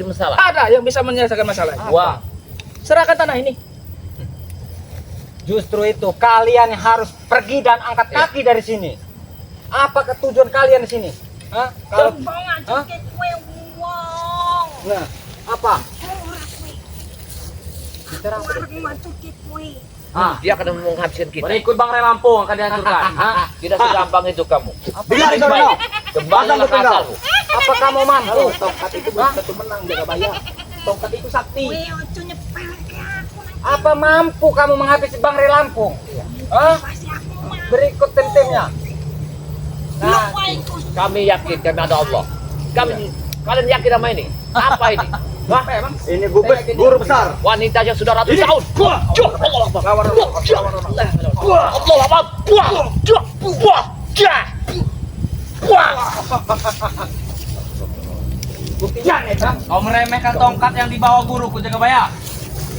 Masalah. Ada yang bisa menyelesaikan masalah. Wah, Serahkan tanah ini. justru itu kalian harus pergi dan angkat kaki dari sini. Apa tujuan kalian di sini? Hah? Kalau Hah? Nah, apa? Bicara apa deh? Dia akan menghabiskan kita. Berikut Bang Ray Lampung akan dihancurkan. Hah? Tidak segampang itu kamu. Dengar itu Baik. dong. Kembali ke asalmu. Apa kamu mampu? Tongkat itu belum tentu menang, Jagabaya. Tongkat itu sakti. Apa mampu kamu menghabisi Bang Ray Lampung? Hah? Berikut tim-timnya. Nah, Kami yakin kami ada Allah. Kalian yakin sama ini? Apa ini? Wah, ini guru besar. wanita yang sudah ratus tahun. Allah Akbar. Allah Akbar. Buktinya nih, Bang. Kau meremehkan tongkat yang dibawa guruku Jagabaya.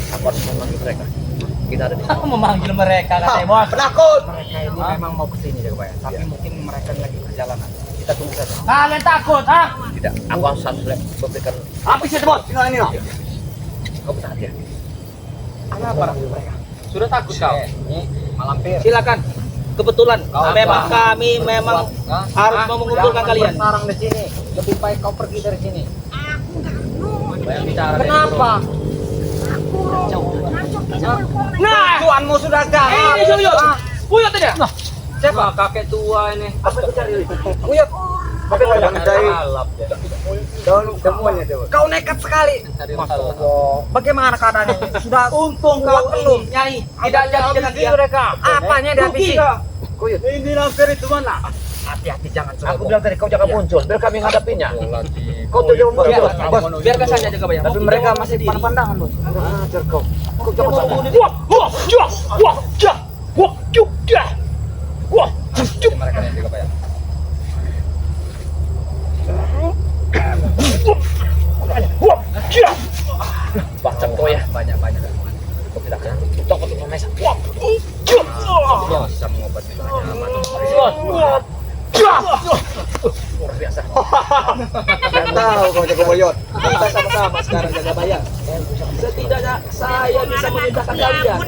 Aku harus memanggil mereka. Kita ada di Aku memanggil mereka katanya bos. Penakut. Mereka ini memang mau kesini Jagabaya, tapi mungkin mereka lagi perjalanan. Kita tunggu saja. Kalian takut, ha? Tidak, aku harus memberikan. Habis itu bos. Tinggal ini loh. Kau bertahan ya. Apa mereka? Sudah takut kau? Ini malampir. Silakan. Kebetulan memang kami memang harus mau mengumpulkan kalian. Sarang di sini. Lebih baik kau pergi dari sini. Banyak bicara. Kenapa? Nah, Tuanmu sudah jahat. ini Buyut. Buyut ini. Siapa kakek tua ini? Apa itu cari? Buyut. Tapi kau jangan cari. Daun semuanya dewa. Kau nekat sekali. Bagaimana keadaannya? Sudah Untung kuat kau belum? ini, Nyai. Tidak jadi dengan dia. mereka. Apanya dihabisi? Kuyut. Ini lampir itu mana? Hati-hati jangan Aku ceroboh. bilang tadi kau jangan muncul, biar kami menghadapinya. Kau tuh jangan muncul. Bos, biarkan saja Jagabaya. Tapi mereka masih pandang-pandangan, Bos. Ajar kau. Kau jangan sampai. Mereka yang Jagabaya. Bacang kau ya. Banyak. Kau tidak akan tutup untuk memesak. Bisa mengobati banyak. Luar biasa. Tidak tahu kau jaga boyot. Kita sama-sama sekarang Jagabaya. Setidaknya saya bisa memudahkan kalian.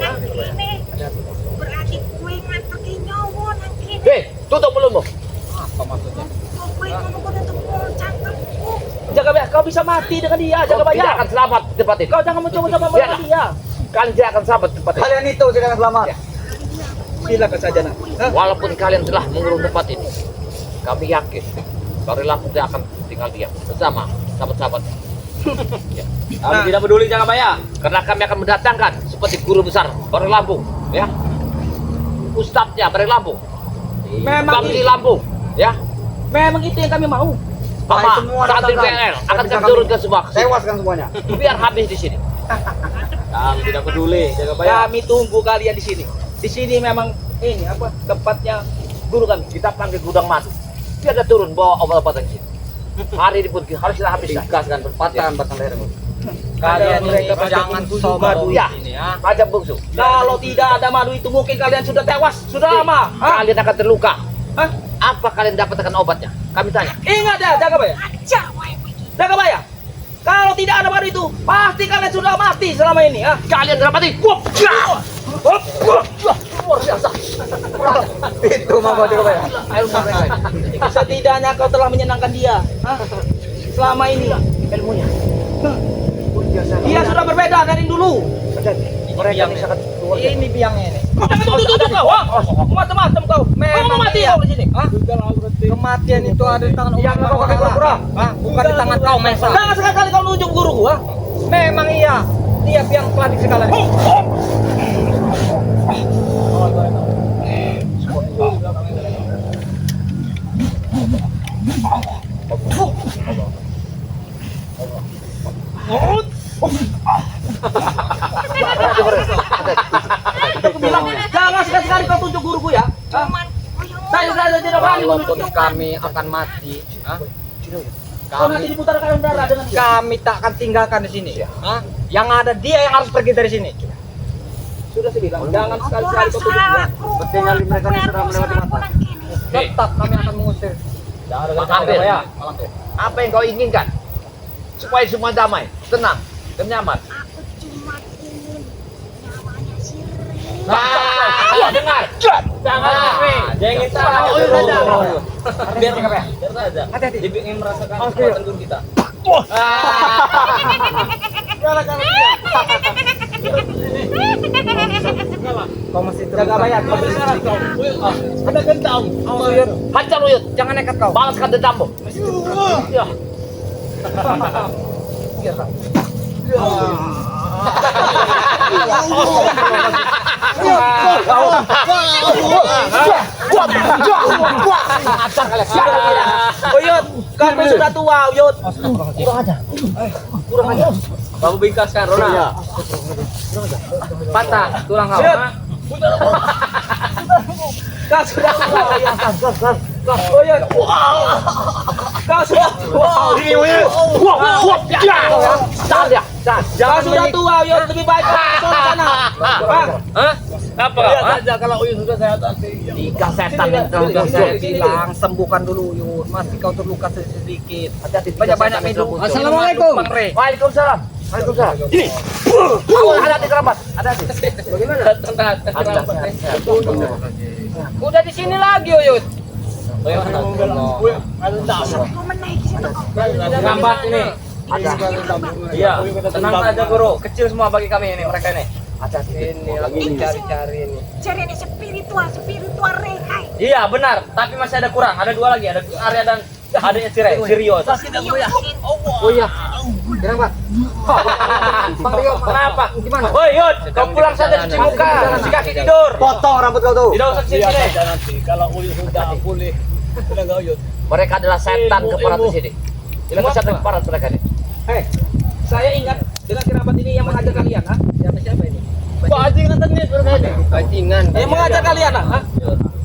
Berarti kue nganterin nyawa nanti. Hei, tutup mulutmu. Apa maksudnya? Kue ngomong udah tepung cangkemku. Jagabaya, kau bisa mati dengan dia, Kau tidak Jagabaya. akan selamat di tempat ini. Kau jangan mencoba-coba melawan dia. Kalian tidak akan selamat di tempat ini. Kalian itu tidak akan selamat. Silakan saja, Nak. Walaupun kalian telah mengurung tempat ini, kami yakin Bari Lampung tidak akan tinggal diam bersama sahabat-sahabat. Kami tidak peduli Jagabaya. Karena kami akan mendatangkan seperti guru besar Bari Lampung, ya, ustadznya Bari Lampung, Memang Bangli Lampung, ya, memang itu yang kami mau. Bapak semua Santri datangkan. PNL akan Bisa kami kami turunkan semua. Tewaskan semuanya. Biar habis di sini. Kami tidak peduli Jagabaya. Kami tunggu kalian di sini. Di sini memang ini apa tempatnya guru kami. Kita panggil gudang madu. Biar dia turun bawa obat-obatan sini. Hari ini pun harus kita habiskan. Gas dan berpatah batang leher. Kalian Kalian ini jangan sombong sombong ya. di sini ya. Aja bungsu. Kalau tidak ada madu itu mungkin kalian sudah tewas, sudah lama. Hah? Kalian akan terluka. Hah? Apa kalian dapatkan obatnya? Kami tanya. Ingat ya, Jagabaya. Aja, wae begitu. Jagabaya. Kalau tidak ada madu itu, pasti kalian sudah mati selama ini. Hah? Kalian sudah mati. Luar biasa. Itu mau kau jaga ya. Ayo mereka. Setidaknya kau telah menyenangkan dia. Hah? Selama ini Ilmunya. dia sudah berbeda dari dulu. Mereka ini sangat luar biasa. Ini biangnya ini. Jangan tutup kau, ha? Macam-macam kau. Kau mau mati kau di sini. Hah? Kematian itu ada di tangan Allah. Kau pakai pura-pura. Bukan di tangan kau, Mesa. Jangan sekali-kali kau nunjuk guruku, ha? Memang iya. Dia biang kladik segala. Aku bilang, jangan sekali-kali kau tunjuk guruku ya. Hah? Cuman Saya tidak berani Walaupun menunjuk. kami akan mati, Kau nanti diputar kanan darah dengan dia. kami tak akan tinggalkan di sini. Hah? Yang ada dia yang harus pergi dari sini. Sudah saya bilang, jangan sekali-kali kau tunjuk dia. Tinggal mereka ini sudah melewati mata. Tetap kami akan mengusir. Malampir. Apa yang kau inginkan? supaya semua damai, tenang, dan nyaman. Aku cuma ingin nyawanya si Rin. Iya dengar. Jangan sampai. Jangan salah. Biar saja. Hati-hati. Dia ingin merasakan kekuatan tubuh kita. Kau masih terus. Jaga bayar. Ada dendam. Hajar Uyut, Jangan nekat kau. balaskan dendammu. Ya. Uyut, kamu sudah tua, Uyut. Kamu bingkaskan, Rona. Patah tulang kau. Uyut. Kau sudah tua, Uyut. Kau sudah tua. Tahan dia. Tahan. Kau sudah tua, Uyut. Lebih baik kau ke sana. Bang, Hah? Apa? Lihat Hah? saja kalau Uyun sudah sehat nanti. Tiga setan yang Sudah terlalu saya bilang sembuhkan dulu Yud. Masih kau terluka sedikit. Hati-hati, Banyak-banyak tiga setan minum. yang terlalu Assalamualaikum. Bang Rey. Waalaikumsalam. Waalaikumsalam. Ini. Hati-hati kerabat. Hati-hati. Bagaimana? Udah di sini lagi Yud. Kau menaiki situ kau. Lambat ini. Ada. Iya, tenang saja guru. Kecil semua bagi kami ini mereka ini. Hati-hati. Ini lagi cari-cari ini. Cari ini spiritual rekai. Iya benar, tapi masih ada kurang. Ada dua lagi, ada Arya dan adanya si Rio. Oh iya. Kenapa? Bang Rio, Kenapa? Gimana? Woi Yud, kau pulang saja cuci muka, cuci kaki tidur. Potong rambut kau tuh. Tidak usah sini. nanti kalau Uyut sudah pulih, sudah enggak Uyut. Mereka adalah setan keparat di sini. Tidak setan keparat mereka ini. Hei, saya ingat dengan kerabat ini yang mengajar kalian, ha? Siapa ini? Bajingan tadi Bajingan. Yang mengajar kalian, ha?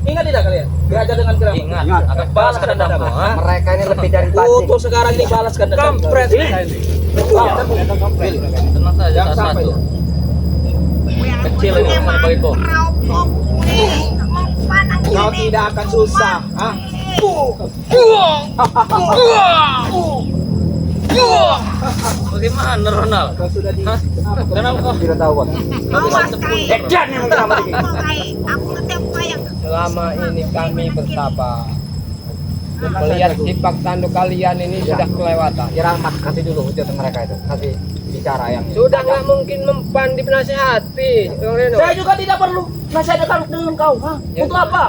Ingat tidak kalian? Diajar dengan kerabat. Ingat, akan balas ke dendammu. Mereka ini lebih dari bajing. Untuk sekarang ini balaskan dendam. Kampret. Tenang saja, satu. Kecil ini sama bagiku. Rampok gue. Mau panang Kau gini. tidak akan susah, ha? Bagaimana Ronald? Kau sudah di Kenapa kau? Tidak tahu Bang. Awas kai. Jangan yang kerabat ini. Kai, aku ngerti apa yang Selama ini kami bersabar. Melihat sifat tanduk kalian ini sudah kelewatan. Ya Rahmat, kasih dulu hujat mereka itu. Kasih bicara yang sudah nggak mungkin mempan dinasehati. Saya juga tidak perlu nasihatkan dengan kau, ha? Untuk apa?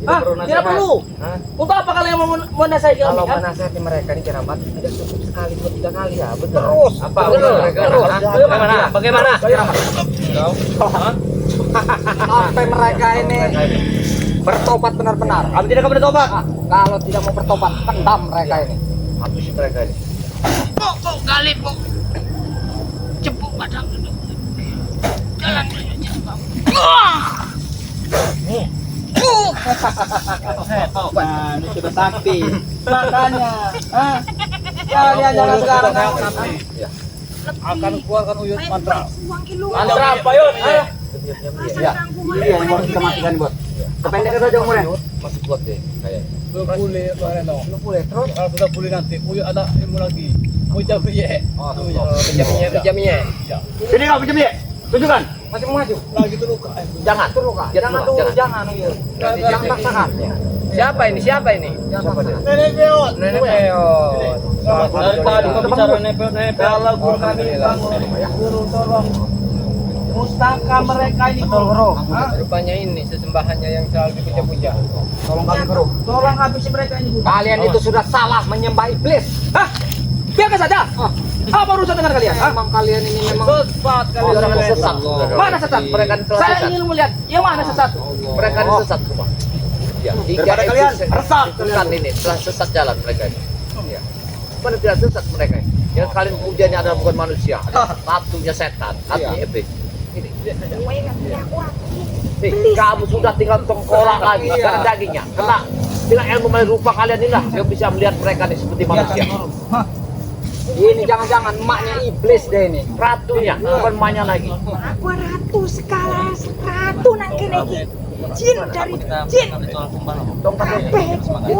Hah? Tidak perlu. Hah? Untuk apa kalian mau menasihati kami? Kalau ha? menasehati mereka ini kerabat tidak cukup sekali 2-3 kali ya, betul. Terus. Apa Betul. mereka? Terus. Bagaimana? Bagaimana? Sampai mereka ini bertobat benar-benar. Kami tidak akan bertobat. Kalau tidak mau bertobat, pendam mereka ini. Habis mereka ini. pokok kali pok. Cepuk badan dulu. Jalan dulu jangan. Nah, ini sudah sakti. Makanya, ha? Kalian jangan sekarang Akan keluarkan uyut mantra. Uang kilo. Mantra apa Yud? Masa Ya. ganggu Iya, yang harus kita matikan, Bos. Kependekan saja umurnya. Masih kuat deh kayaknya. Belum pulih kemarin dong. Belum boleh terus. Kalau sudah pulih nanti, Uyut ada ilmu lagi. Uyut piye? Pejamnya. Sini kau pinjam dia. Tunjukkan. Masih mau maju. Lagi terluka. Jangan. Terluka. Jangan Jangan dulu, dulu, jangan. jangan. Jangan paksakan. Siapa ini? Siapa ini? Siapa dia? Nenek Beot. Nenek Peot. Dari tadi kau bicara nepel-nepel. Kalau guru kami bangun, guru tolong mustaka mereka ini guru. Hah? Rupanya ini sesembahannya yang selalu dipuja-puja. Tolong kami guru. Tolong habisi mereka ini guru. Kalian itu sudah salah menyembah iblis. Hah? Biarkan saja. Apa urusan dengan kalian? Hah? Memang kalian ini memang Sesat kalian. Orang sesat. Mana sesat? Mereka ini telah Saya sesat. ingin melihat yang mana sesat. Mereka ini sesat semua. Ya, Daripada kalian resah sesat ini, telah sesat jalan mereka ini. Ya. Mana tidak sesat mereka ini. Yang kalian pujiannya adalah bukan manusia, satunya setan, satunya iblis. Ini. Gue ngerti aku lagi. Nih, kamu sudah tinggal tengkorak lagi, karena dagingnya. Kena bila ilmu melalui rupa kalian inilah yang bisa melihat mereka ini seperti manusia. ini jangan-jangan emaknya iblis deh ini. Ratunya, bukan emaknya lagi. Aku ratu sekali, ratu nang kene iki. Jin dari jin.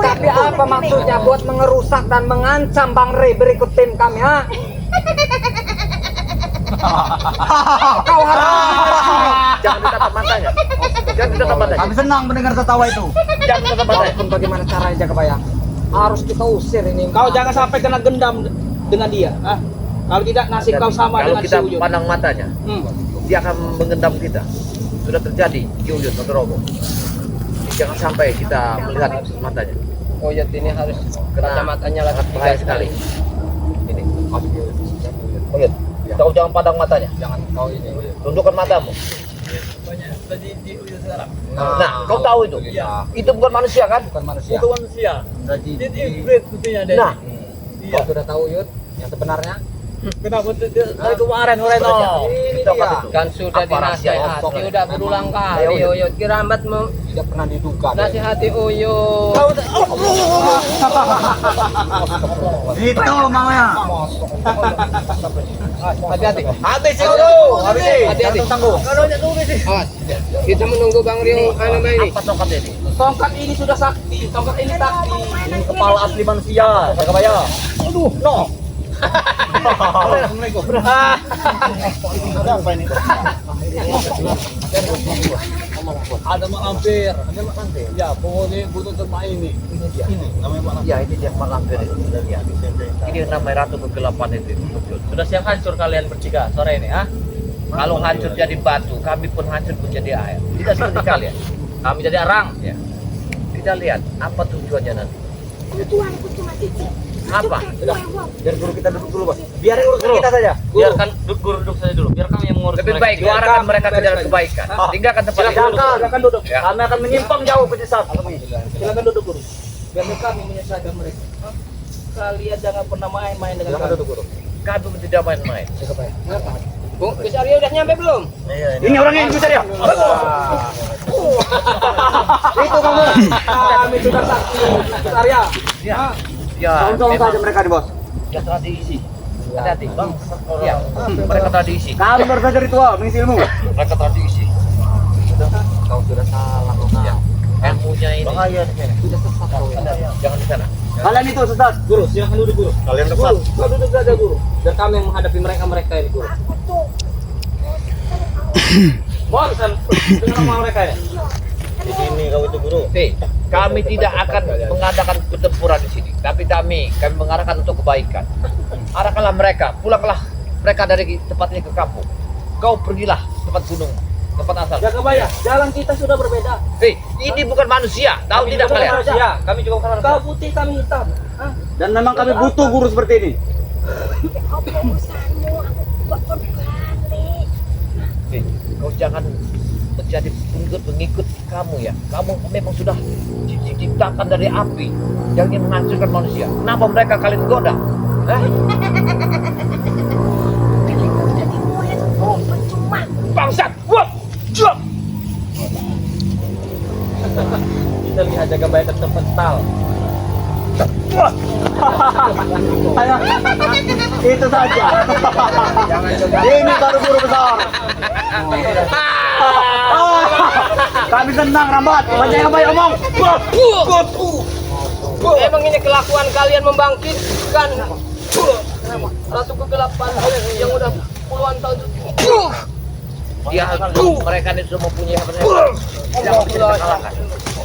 Tapi apa maksudnya buat mengerusak dan mengancam Bang Rey berikut tim kami, ha? Kau harus Jangan ditatap matanya. Jangan ditatap matanya. Kami senang mendengar tertawa itu. Jangan ditatap matanya. walaupun bagaimana caranya Jagabaya, harus kita usir ini. Kau jangan sampai kena gendam dengan dia. Ah. Kalau tidak nasib kau sama Kalau dengan kita si Uyut. pandang matanya, dia akan mengendam kita. Sudah terjadi di Uyut Notorogo. Jangan sampai kita melihat matanya. Uyut ini harus kacamatanya lah Bahaya sekali. Ini. Uyut, kau jangan pandang matanya. Jangan kau ini. Tundukkan matamu. Nah, kau tahu itu? Itu bukan manusia kan? Bukan manusia. Itu manusia. Jin ibrit mestinya dia. Nah, Kau sudah tahu Uyut yang sebenarnya? Kenapa dari kemarin Reno? Ini Kita dia. kasih Kan sudah Apa rahasia ya? dinasihati udah berulang kali Ayo, Uyut. Uyut kirambatmu Tidak pernah diduga. nasihati Uyut. Itu mamanya. Hati-hati. Habis si Uru. Hati-hati. Awas. Kita menunggu Bang Rio anu ini. apa tongkat ini? Tongkat ini sudah sakti. Tongkat ini sakti. Ini kepala asli manusia. Jagabaya. Aduh, no. Assalamualaikum. Ada apa ini? Ada mak lampir. Ada mak lampir. Ya, pokoknya butuh tempat ini. Ini namanya mak lampir. Ya, ini dia Mak Lampir itu. Ya. Ini namanya Ratu Kegelapan itu. Sudah siap hancur kalian bertiga sore ini, ah? Kalau hancur jadi batu, kami pun hancur pun jadi air. Tidak seperti kalian. Kami jadi arang. Ya. Kita lihat apa tujuannya nanti. Tuanku cuma cici. Apa? Biar guru kita duduk dulu, Bos. Biar urus kita saja. Biarkan guru duduk saja dulu. Biar kami yang mengurus Lebih mereka. baik kau arahkan mereka ke jalan kebaikan. Tinggalkan tempat ini. Silakan duduk. Ya. Kami akan menyimpang jauh ke desa. Silakan duduk Guru. Biar kami menyelesaikan mereka. Hah? Kalian jangan pernah main-main dengan kami. Kami tidak main-main. Bu, Gus Arya udah nyampe belum? Ini orangnya yang bisa dia. Itu kamu. Kami sudah sakti. Arya. Ya, Tolong saja memang mereka nih, Bos. ya tradisi. Hati-hati, Bang. Ya, mereka tradisi. Kami baru saja ritual mengisi ilmu. Mereka tradisi. Kau sudah salah. Ya. Ilmunya ini. Bahaya di sini. Sudah sesat kau ini. Jangan di sana. Kalian itu sesat. Guru, silakan duduk Guru. Kalian Guru, kau duduk saja Guru. Dan kami yang menghadapi mereka ini Guru. Mohon dengan nama mereka ya. Di sini kau itu guru. Kami tidak akan mengadakan pertempuran di sini, tapi kami mengarahkan untuk kebaikan. Arahkanlah mereka, pulanglah mereka dari tempat ini ke kampung. Kau pergilah tempat gunung, tempat asal. Jagabaya, jalan kita sudah berbeda. Ini bukan manusia, tahu tidak bukan kalian? manusia. Kami juga bukan Kau putih, kami hitam. Hah? Dan memang kami butuh guru seperti ini. Apa urusanmu? Aku berbalik. Kau jangan menjadi pengikut kamu ya. Kamu memang sudah diciptakan dari api yang ingin menghancurkan manusia. Kenapa mereka kalian goda? Hah? Kalian jadi murid. Oh, percuma. Bangsat! Wah! Jom! Kita lihat Jagabaya terpental. Ayo. Itu saja. Ini baru guru besar. Kami senang Rambat. Banyak yang baik omong. Emang ini kelakuan kalian membangkitkan Ratu Kegelapan yang udah puluhan tahun itu. Dia mereka ini sudah mempunyai apa namanya? Tidak bisa kita kalahkan.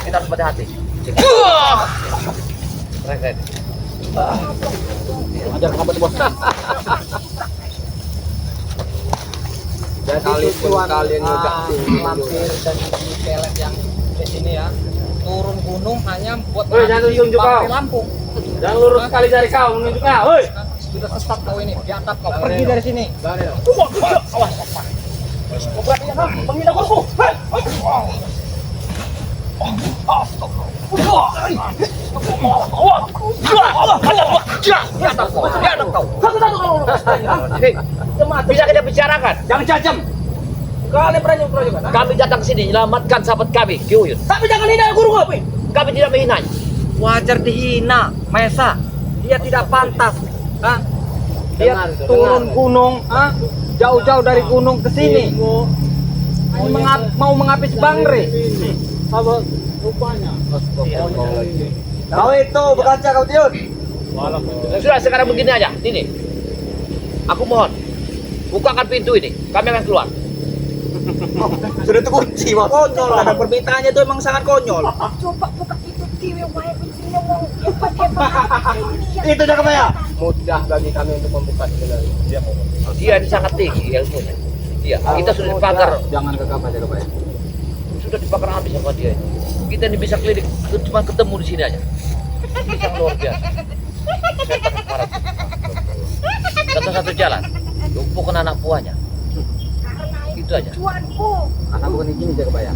Kita harus berhati. Mereka ini. Ajar kamu bos. Jadi tujuan kalian juga mampir dan di pelet yang di sini ya, turun gunung hanya buat Jangan tunjuk kau. Lampung. Jangan lurus sekali dari kau menunjuk kau. Hei. Sudah sesat kau ini, diatap kau. Pergi dari sini. Menghina guruku. Bisa kita bicarakan. Jangan cancam. Kalian berani proyek. Kami datang ke sini menyelamatkan sahabat kami, Kiuyut. Tapi jangan hina guru kau. Kami tidak menghina. Wajar dihina, Maesa. Dia tidak pantas. Hah? Dia Dengar itu, turun dengar. gunung, jauh-jauh dari gunung ke sini. mau menghabis Bang Re. Apa rupanya? Kau itu berkaca kau Tiun. Walah. Sudah sekarang begini aja, ini. Aku mohon, bukakan pintu ini, kami akan keluar. Sudah terkunci, Bos. Konyol. Ada permintaannya itu emang sangat konyol. Coba buka itu TV wae begini ngomong hebat. Itu Jagabaya. Mudah bagi kami untuk membuka sebenarnya. Dia ini sangat tinggi ilmunya. Iya, kita sudah dibakar, Jangan gegabah Jagabaya. sudah dibakar habis sama dia ini. Kita ini bisa keliling, cuma ketemu di sini aja. Bisa luar biasa. Setan kemarin. Satu-satu jalan, lumpuhkan anak buahnya. Itu aja. Tuanku. Karena bukan izin Jagabaya.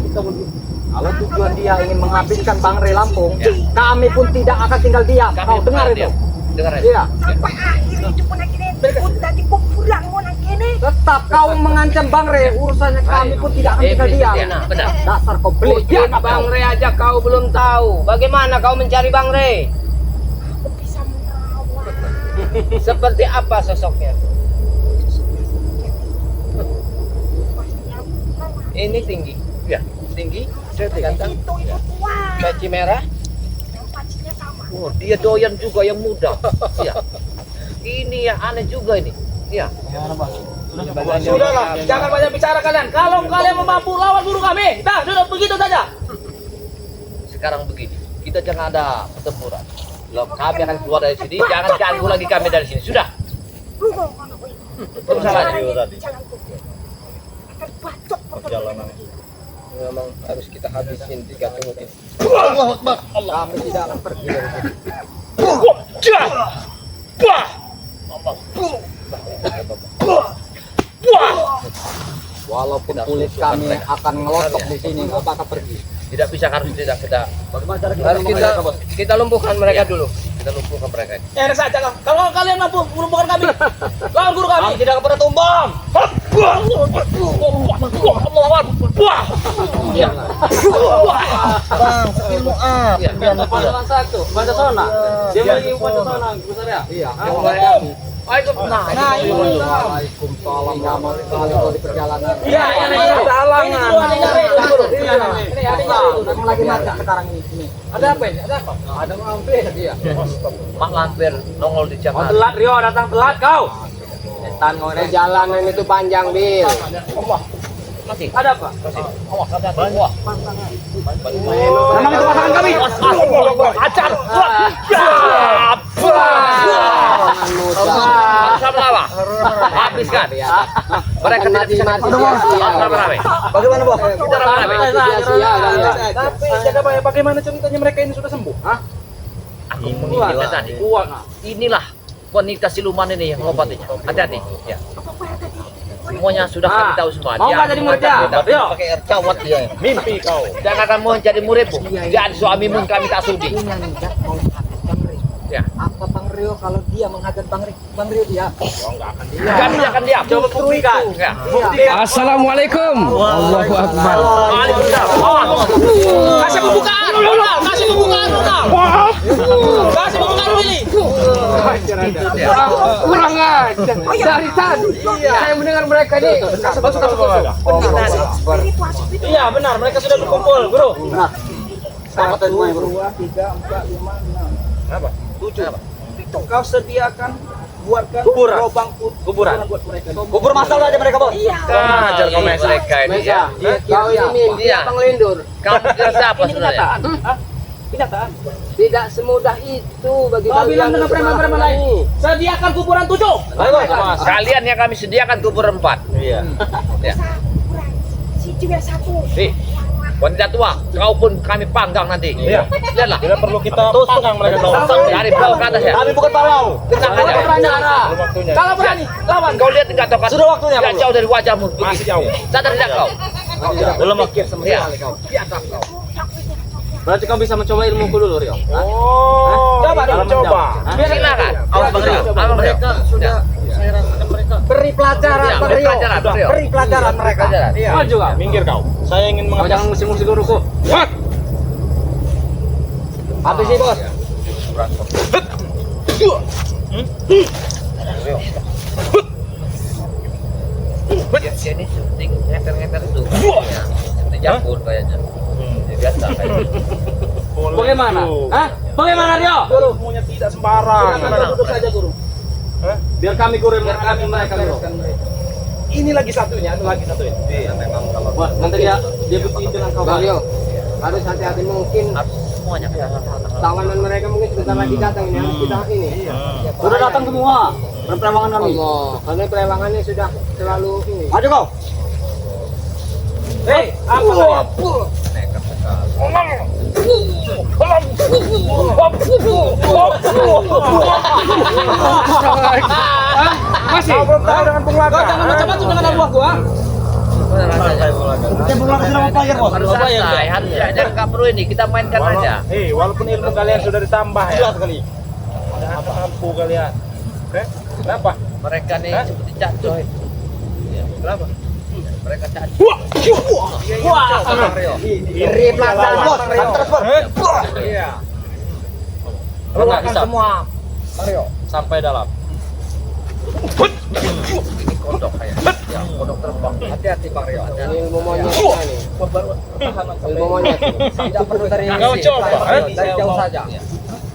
Kalau tujuan dia ingin menghabiskan Bang Re Lampung, kami pun tidak akan tinggal diam. Kami Kau dengar dia. itu? Dengar aja. Iya. Apa akhirnya itu pun akhirnya udah dipulang mau nak kene. Tetap kau mengancam Bang Re, urusannya kami pun tidak akan tinggal diam. Iya, benar. Dasar kau beli Wujud Bang Re aja kau belum tahu. Bagaimana kau mencari Bang Re? Aku bisa merawat. Seperti apa sosoknya? Ini tinggi. Iya. Tinggi, ganteng, Itu tuan. peci merah. Yang pacinya sama. Oh, dia doyan juga yang muda. Iya. Ini yang aneh juga ini. Iya. Sudahlah, jangan banyak bicara kalian. Kalau kalian mampu lawan guru kami, dah sudah begitu saja. Sekarang begini, kita jangan ada pertempuran. Loh, kami akan keluar dari sini, jangan ganggu lagi kami dari sini. Sudah. Terus salah. Jangan kuku. Akan bacot perjalanan. Memang harus kita habisin 3 cunguk ini. Kami tidak akan pergi dari sini. Walaupun kulit kami akan ngelotok di sini, nggak bakal pergi. Tidak bisa harus tidak kita Harus kita lumpuhkan mereka dulu. kita lumpuhkan mereka ini. Enak saja kau. Kalau kalian mampu melumpuhkan kami, lawan guru kami. Tidak pernah tumbang. Iya. Pasangan satu, Pancasona. Dia lagi Pancasona, besar ya? Iya. Nah, Waalaikumsalam lama sekali kau di perjalanan. Iya, ini halangan. Iya. Ini apa? Memang lagi macet sekarang ini. Ada apa ini? Ada apa? Ada mampir dia. Mak Lampir nongol di Kau Jakarta. telat Rio, datang telat kau. Setan kau ini. Perjalanan itu panjang, Bil. Masih. Ada apa? Awas, hati-hati. Wah. Memang itu pasangan kami. Acar. Sama apa? Habiskan. Mereka tidak bisa mati. Rame-rame. Bagaimana, Bos? Kita rame-rame. Tapi Jagabaya, bagaimana ceritanya mereka ini sudah sembuh? Hah? Aku menginginkan tadi. Inilah wanita siluman ini yang mengobatinya. Hati-hati. Ya. Semuanya sudah kami tahu semua. Mau nggak jadi muridnya? Rio. Pakai air cawat dia. Mimpi kau. Jangan akan mau jadi muridmu. Jadi suamimu kami tak sudi. Ya. Apa Bang Rio kalau dia menghadap Bang Rio dia? Kami akan diam. Coba buktikan. Ya. Assalamualaikum. Allahu Akbar. Waalaikumsalam. Kasih pembukaan. Kasih pembukaan. Kasih pembukaan Willy. Kurang ajar. Dari tadi saya mendengar mereka ini. Iya, benar. Mereka sudah berkumpul, Bro. Selamat semuanya, Bro. 7. Kau sediakan buatkan lubang kuburan buat mereka. Kubur masal aja mereka, Bos. Iya. Ajar kau mereka ini ya. Kau ini mimpi Iya. apa ngelindur? Kamu kira siapa Ini sebenarnya? kenyataan. Kenyataan. Tidak semudah itu bagi Kau bilang dengan untuk preman-preman lain. Sediakan kuburan 7. Kalian yang kami sediakan kubur 4. Iya. Ya. Kurang. Si juga satu. Wanita tua, kau pun kami panggang nanti. Iya. Lihatlah. Tidak perlu kita panggang mereka Dari bawah ke atas ya. Kami bukan palau. Tenang aja. Kalau berani, lawan. Kau lihat enggak tokat? Sudah waktunya, Tidak Bro. jauh dari wajahmu. Masih jauh. Sadar tidak kau? Belum mikir sama Iya. sekali kau. Di atas kau. Berarti kau bisa mencoba ilmuku dulu, Rio. Oh. Coba dulu, coba. Silakan. Awas Bang Rio. Awas mereka Sudah saya rasakan mereka. Beri pelajaran, Ya, Bang beri Rio. pelajaran, Bang Rio. Beri pelajaran mereka. Pelajaran. Maju kau. Minggir kau. Saya ingin Kau mengatas. jangan musik-musik guruku. Habis sih, Bos. Dia ini syuting ngeter-ngeter itu. Japur kayaknya. Ya, biasa kayaknya. Bagaimana? Hah? Bagaimana Rio? Guru, semuanya tidak sembarang. Silakan duduk saja guru. Biar kami guru yang kami mereka guru. Ini lagi satunya, itu lagi satunya. Iya, memang kalau Wah, nanti dia buktiin dengan kau. Bang Rio, harus hati-hati mungkin Harus semuanya. tawanan mereka mungkin sebentar lagi datang ini harus kita ini. Sudah datang semua. Perpewangan kami. Allah, karena perewangannya sudah selalu ini. Maju kau. Hei, apa kalian? Nekat sekali. Masih? belum tahu dengan penglaga. Kau jangan macam-macam dengan abu gua. Kita penglaga sudah mau player bos. Harus santai, harusnya nggak perlu ini, kita mainkan aja. Hei, walaupun ilmu kalian sudah ditambah ya. Jelas sekali. Apa mampu kalian? Kenapa? Mereka nih seperti cacok. Ya, kenapa? Mereka cacok. Iri pelaksanaan bos, transfer. Iya. Keluarkan semua. Mario, sampai dalam. Ini kodok kayak. Ya, kodok terbang. Hati-hati Bang Rio. Ini ilmu monyetnya nih. Ilmu monyet. Tidak perlu dari Kau coba, dari jauh saja. Ya.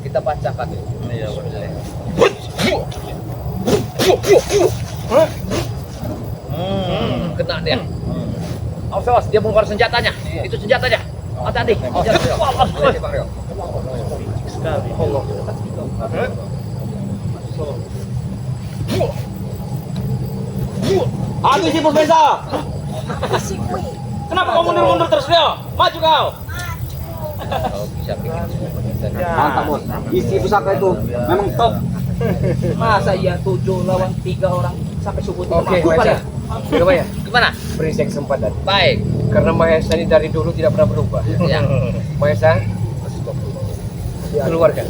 Kita bacakan. Iya, boleh. Kena dia. Awas, awas, dia mengeluarkan senjatanya. Itu senjatanya. Hati-hati. Hati-hati Bang Rio. Sekali. Habis si Profesa. Si Kui. Kenapa kau mundur-mundur terus Rio? Maju kau. Kalau bisa bikin semua bisa. Mantap bos. Isi pusaka itu memang top. Masa iya 7 lawan 3 orang sampai subuh tidak Oke, mampu Mahesa. kalian? Coba ya, Gimana? beri saya kesempatan. Baik. Karena Mahesa ini dari dulu tidak pernah berubah. Ya. Mahesa, keluarkan.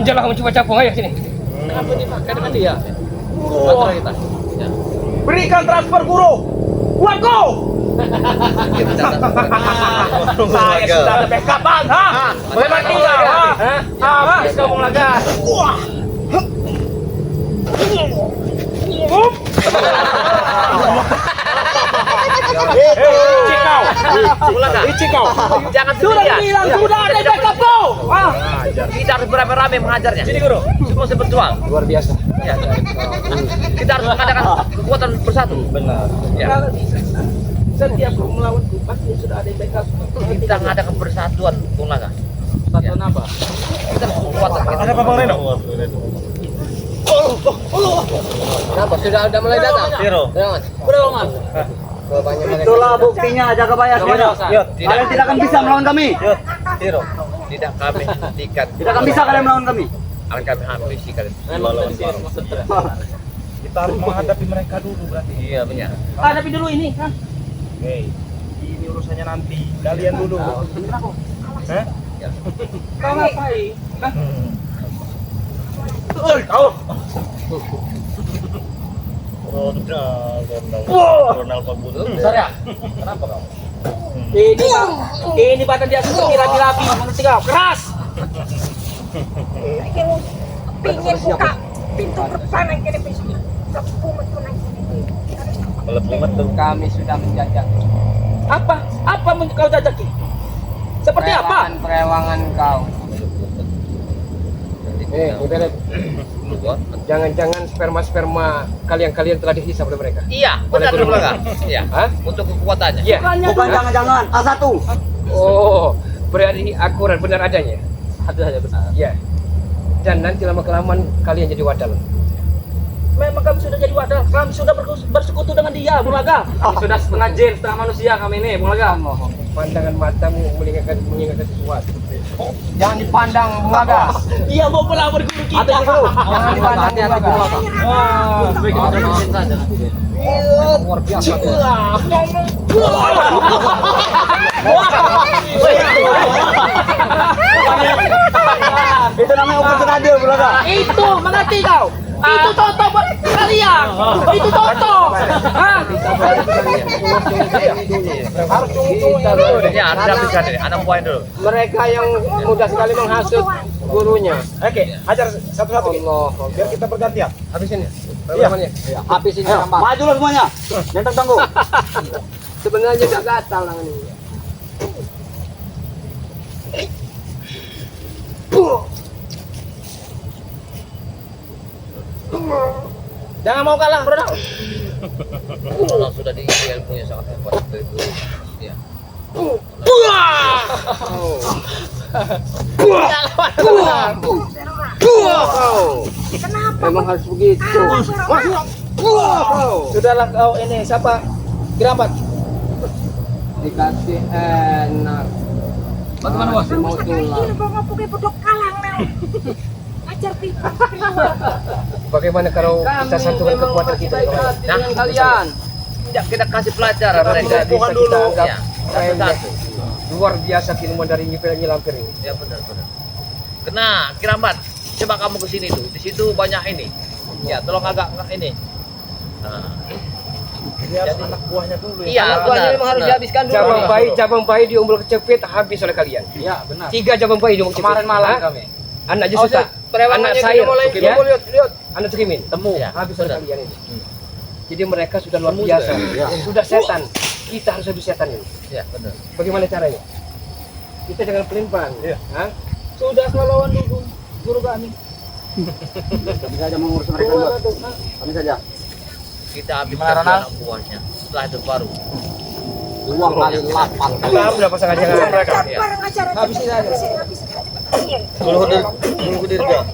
Jangan mencoba capung, ayo sini. Kenapa dipakai dengan dia? Antara kita. Ya. Berikan transfer guru. Buat kau. Kita Saya sudah ada backupan, ha? Bagaimana tinggal, ha? Habis kau Penglaga. Wah. Icik kau. Icik kau. Jangan Sudah sendirian. bilang sudah ada backup kau. Kita harus beramai-ramai mengajarnya. Sini guru. Semua berjuang. Luar biasa. Ya. Kita harus mengadakan kekuatan bersatu. Benar. Ya. Setiap kau melawanku pasti sudah ada backup. Kita mengadakan persatuan Bung Laga. Satuan apa? Kita harus kekuatan. Ada apa Bang Reno? Kenapa? Sudah mulai datang? Zero. Jangan. Berapa mas? Banyak Itulah buktinya jaga bayar Jaga saja. Kalian tidak akan bisa melawan kami. Zero. Tidak kami hentikan. Tidak akan bisa kalian melawan kami. Akan kami habisi kalian. Kita harus menghadapi mereka dulu berarti. Iya benar. Hadapi dulu ini. Hei, ini urusannya nanti. Kalian dulu. Hah? Kau ngapain? Kau. Ronald Pagbutu. Sorry ya. Kenapa kau? Ini badan dia seperti rapi-rapi. Mengerti kau? Keras. Pingin buka pintu depan yang kini bisa. Kepumet menang kini. Melepumet tuh. Kami sudah menjajak. Apa? Apa kau jajaki? Seperti apa? Perewangan kau. Ibarat jangan-jangan sperma kalian telah dihisap oleh mereka. Iya, benar Bung Laga. Iya. Hah? Untuk kekuatannya. Iya. Bukan jangan-jangan. A1. Oh, berarti akurat benar adanya. Ada saja benar. Ya. Dan nanti lama-kelamaan kalian jadi wadal. Memang kami sudah jadi wadah. Kami sudah bersekutu dengan dia, Bung Laga. Kami sudah setengah jin, setengah manusia kami ini, Bung Laga. Pandangan matamu mengingatkan sesuatu. Jangan dipandang, Bung Laga. Dia mau pelawar guru kita. Jangan dipandang, Bung Laga. Luar biasa. Itu namanya operasi radio, Bung Laga. Itu, mengerti kau? Itu contoh buat kalian. Itu contoh. Hah? Harus tunggu-tunggu Ya, harus habiskan ini. 6 poin dulu. Mereka yang mudah sekali menghasut gurunya. Oke, ajar satu-satu. Ki. Allah. Biar kita bergantian. Habisin ya. Iya. Habisin Ayo, gambar. maju lah semuanya. Nentang tangguh. Sebenarnya udah gatal tangan ini. Jangan mau kalah, Bro. Kalau sudah diisi ilmunya sangat hebat itu. Ya. Kenapa? Memang harus begitu. Sudahlah kau ini siapa? Gerambat. Dikasih enak. Bagaimana, Bos? Masih mau tulang. Ini bawa pakai bodok kalang Mel. Ajar tipe. Bagaimana kalau kita satukan kekuatan kita? Nah, Kalian tidak kita kasih pelajaran mereka. bisa kita anggap Ya, remeh. satu-satu. Luar biasa ilmuwan dari Nyi Lampir ini. Ya benar. Kena Kiramat, coba kamu ke sini tuh. Di situ banyak ini. Ya, tolong agak ini. Nah, Biar anak buahnya dulu. iya, Buahnya benar. memang harus benar. dihabiskan dulu. Cabang bayi di umbul kecepit habis oleh kalian. Iya, benar. 3 cabang bayi di umbul kecepit. Kemarin malam Hah? kami. Anak Jusuta, anak saya, ya? Anak Tukimin, temu, Ya, habis oleh benar. kalian ini. Jadi mereka sudah luar biasa, sudah setan. Kita harus habis setan ini. Ya, benar. Bagaimana caranya? Kita jangan pelin-pelan. Iya. Hah? Sudah melawan dulu guru kami. Kami saja mengurus mereka dulu. Kami saja. Kita habiskan Gimana, Ronald? anak buahnya. Setelah itu baru. 2 kali 8. Kita harus dapat sengaja dengan mereka. Ya. Barang ajar. Habisin aja. Habisin aja. Iya. Dulu dirga.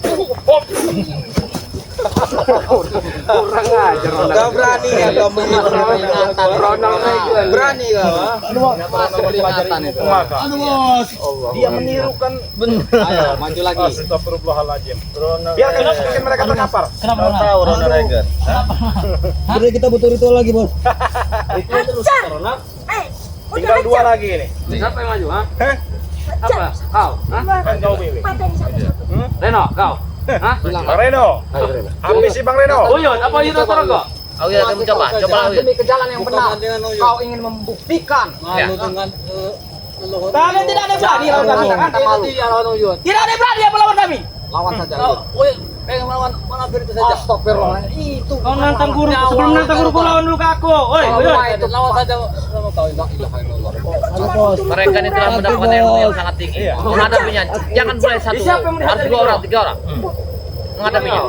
Kurang ajar Ronald. Gak berani ya kamu ini. Ronald Reagan. Berani kau. Kelihatan itu. Aduh bos. Dia menirukan. Ayo, maju lagi. Astagfirullahaladzim. Biarkan bikin mereka terkapar. Kenapa tahu Ronald Reagan? Jadi kita butuh ritual lagi, Bos. Ajar. Tinggal 2 lagi ini. Siapa yang maju, ha? Heh? Apa? Kau? Hah? Kan kau pilih. Paten satu-satu. Reno, kau? Hah? Bang Reno. Habis si Bang Reno. Uyun, apa Uyun Torogo? Oh iya, kamu coba lah. Demi ke jalan yang benar. Kau ingin membuktikan. Ya. dengan leluhur. Kalian tidak ada berani lawan kami. Kita malu. Tidak ada berani apa lawan kami. Lawan saja. Uyun, pengen melawan Lampir itu saja. Astagfirullah. Itu. Kau nantang guru, sebelum nantang guru kau lawan dulu ke aku. Oi, Itu Lawan saja sama kau. La ilaha illallah. Mereka ini telah mendapatkan ilmu yang sangat tinggi. Iya. Menghadapinya jangan boleh satu. Harus 2 orang, 3 orang. Menghadapinya.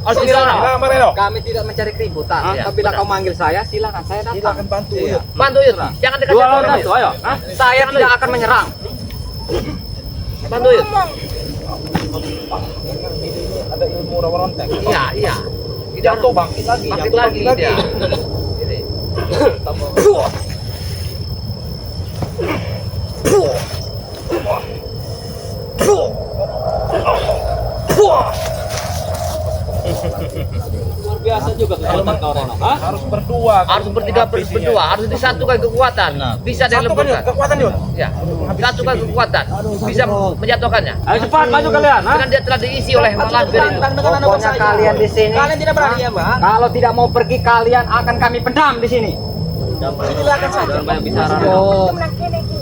Harus 3 orang. Nah, Bang Reno. Kami tidak mencari keributan. Iya, Apabila benar. kau manggil saya, silakan saya datang. Kita akan bantu. Iya. Bantu Yud. Jangan dikasih Dua lawan orang. satu, ayo. Hah? Saya tidak akan menyerang. Bantu Yud. Ada ilmu rawarontek. Iya. Jatuh bangkit lagi. Bangkit lagi dia. Ini. Luar biasa juga kekuatan kau Reno. Hah? Harus berdua. Harus berdua, harus disatukan kekuatan. Bisa Satukan yuk, dileburkan. kekuatan yuk. Ya. Satukan kekuatan. Bisa menjatuhkannya. Ayo cepat maju kalian. Dengan dia telah diisi oleh Lampir itu. Pokoknya kalian di sini. Kalian tidak berani ya, Bang? Kalau tidak mau pergi, kalian akan kami pendam di sini. Silakan saja. Jangan banyak bicara. Menang kene iki.